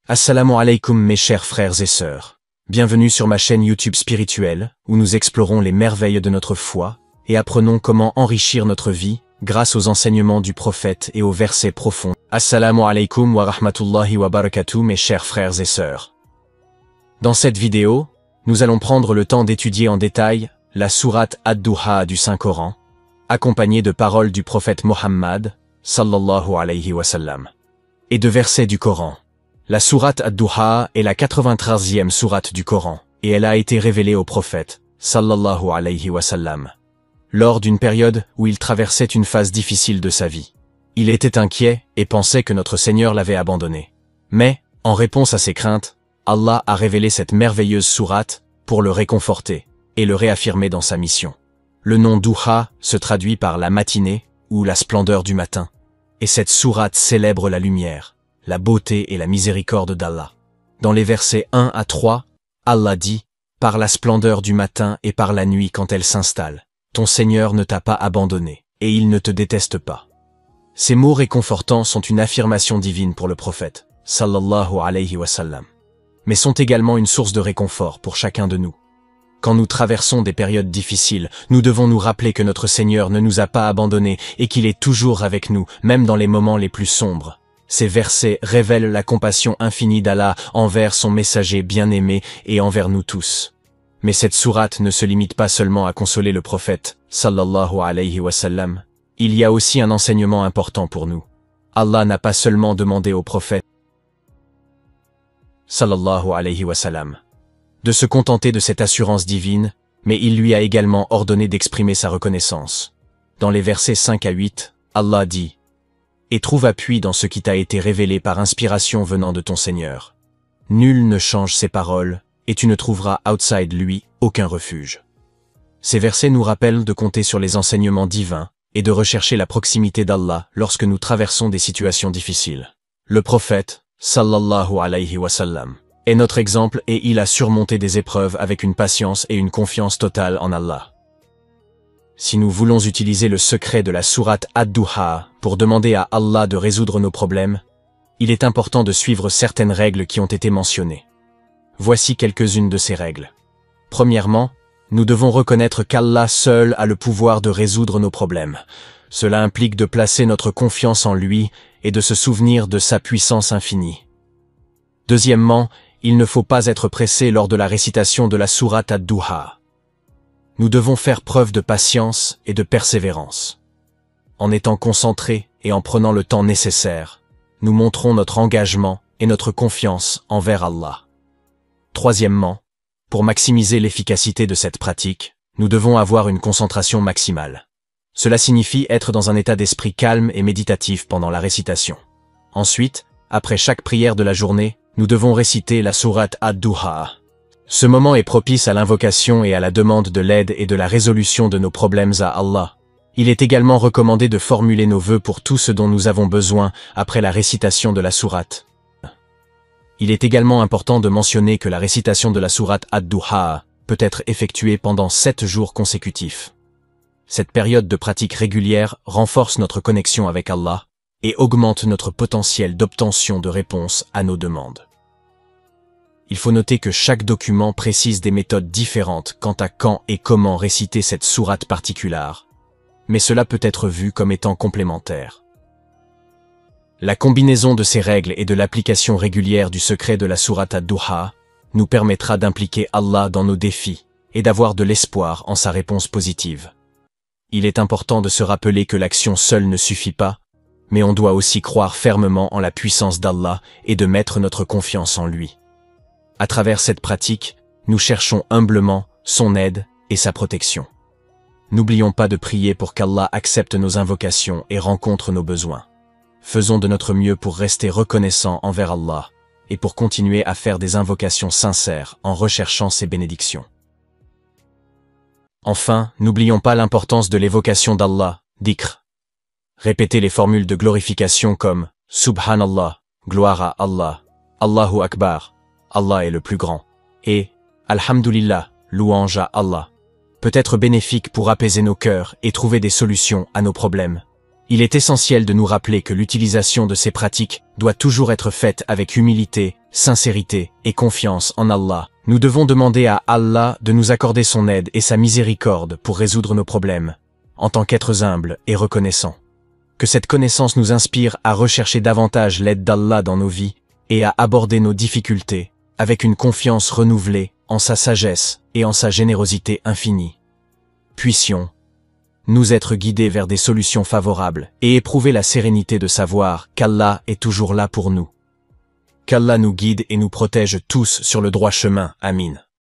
Assalamu alaikum mes chers frères et sœurs. Bienvenue sur ma chaîne YouTube spirituelle, où nous explorons les merveilles de notre foi, et apprenons comment enrichir notre vie, grâce aux enseignements du prophète et aux versets profonds. Assalamu alaikum wa rahmatullahi wa barakatuh mes chers frères et sœurs. Dans cette vidéo, nous allons prendre le temps d'étudier en détail la sourate Ad-Duha du Saint-Coran, accompagnée de paroles du prophète Mohammed, sallallahu alayhi wa sallam, et de versets du Coran. La sourate Ad-Duha est la 93e sourate du Coran, et elle a été révélée au prophète, sallallahu alayhi wa sallam, lors d'une période où il traversait une phase difficile de sa vie. Il était inquiet et pensait que notre Seigneur l'avait abandonné. Mais, en réponse à ses craintes, Allah a révélé cette merveilleuse sourate pour le réconforter et le réaffirmer dans sa mission. Le nom Duha se traduit par la matinée ou la splendeur du matin, et cette sourate célèbre la lumière, la beauté et la miséricorde d'Allah. Dans les versets 1 à 3, Allah dit « Par la splendeur du matin et par la nuit quand elle s'installe, ton Seigneur ne t'a pas abandonné, et il ne te déteste pas. » Ces mots réconfortants sont une affirmation divine pour le prophète, sallallahu alayhi wa sallam, mais sont également une source de réconfort pour chacun de nous. Quand nous traversons des périodes difficiles, nous devons nous rappeler que notre Seigneur ne nous a pas abandonnés et qu'il est toujours avec nous, même dans les moments les plus sombres. Ces versets révèlent la compassion infinie d'Allah envers son messager bien-aimé et envers nous tous. Mais cette sourate ne se limite pas seulement à consoler le prophète, sallallahu alayhi wa sallam. Il y a aussi un enseignement important pour nous. Allah n'a pas seulement demandé au prophète, sallallahu alayhi wa sallam, de se contenter de cette assurance divine, mais il lui a également ordonné d'exprimer sa reconnaissance. Dans les versets 5 à 8, Allah dit « Et trouve appui dans ce qui t'a été révélé par inspiration venant de ton Seigneur. Nul ne change ses paroles, et tu ne trouveras outside lui aucun refuge. » Ces versets nous rappellent de compter sur les enseignements divins et de rechercher la proximité d'Allah lorsque nous traversons des situations difficiles. Le prophète, sallallahu alayhi wa sallam, est notre exemple et il a surmonté des épreuves avec une patience et une confiance totale en Allah. Si nous voulons utiliser le secret de la sourate Ad-Duha pour demander à Allah de résoudre nos problèmes, il est important de suivre certaines règles qui ont été mentionnées. Voici quelques-unes de ces règles. Premièrement, nous devons reconnaître qu'Allah seul a le pouvoir de résoudre nos problèmes. Cela implique de placer notre confiance en lui et de se souvenir de sa puissance infinie. Deuxièmement, il ne faut pas être pressé lors de la récitation de la sourate Ad-Duha. Nous devons faire preuve de patience et de persévérance. En étant concentrés et en prenant le temps nécessaire, nous montrons notre engagement et notre confiance envers Allah. Troisièmement, pour maximiser l'efficacité de cette pratique, nous devons avoir une concentration maximale. Cela signifie être dans un état d'esprit calme et méditatif pendant la récitation. Ensuite, après chaque prière de la journée, nous devons réciter la sourate Ad-Duha. Ce moment est propice à l'invocation et à la demande de l'aide et de la résolution de nos problèmes à Allah. Il est également recommandé de formuler nos vœux pour tout ce dont nous avons besoin après la récitation de la sourate. Il est également important de mentionner que la récitation de la sourate Ad-Duha peut être effectuée pendant 7 jours consécutifs. Cette période de pratique régulière renforce notre connexion avec Allah et augmente notre potentiel d'obtention de réponses à nos demandes. Il faut noter que chaque document précise des méthodes différentes quant à quand et comment réciter cette sourate particulière, mais cela peut être vu comme étant complémentaire. La combinaison de ces règles et de l'application régulière du secret de la sourate Ad-Duha nous permettra d'impliquer Allah dans nos défis et d'avoir de l'espoir en sa réponse positive. Il est important de se rappeler que l'action seule ne suffit pas, mais on doit aussi croire fermement en la puissance d'Allah et de mettre notre confiance en lui. À travers cette pratique, nous cherchons humblement son aide et sa protection. N'oublions pas de prier pour qu'Allah accepte nos invocations et rencontre nos besoins. Faisons de notre mieux pour rester reconnaissants envers Allah et pour continuer à faire des invocations sincères en recherchant ses bénédictions. Enfin, n'oublions pas l'importance de l'évocation d'Allah, dhikr. Répétez les formules de glorification comme « Subhanallah », « Gloire à Allah »,« Allahu Akbar », « Allah est le plus grand » et « Alhamdulillah », « Louange à Allah », peut être bénéfique pour apaiser nos cœurs et trouver des solutions à nos problèmes. Il est essentiel de nous rappeler que l'utilisation de ces pratiques doit toujours être faite avec humilité, sincérité et confiance en Allah. Nous devons demander à Allah de nous accorder son aide et sa miséricorde pour résoudre nos problèmes, en tant qu'êtres humbles et reconnaissants. Que cette connaissance nous inspire à rechercher davantage l'aide d'Allah dans nos vies et à aborder nos difficultés avec une confiance renouvelée en sa sagesse et en sa générosité infinie. Puissions nous être guidés vers des solutions favorables et éprouver la sérénité de savoir qu'Allah est toujours là pour nous. Qu'Allah nous guide et nous protège tous sur le droit chemin. Amin.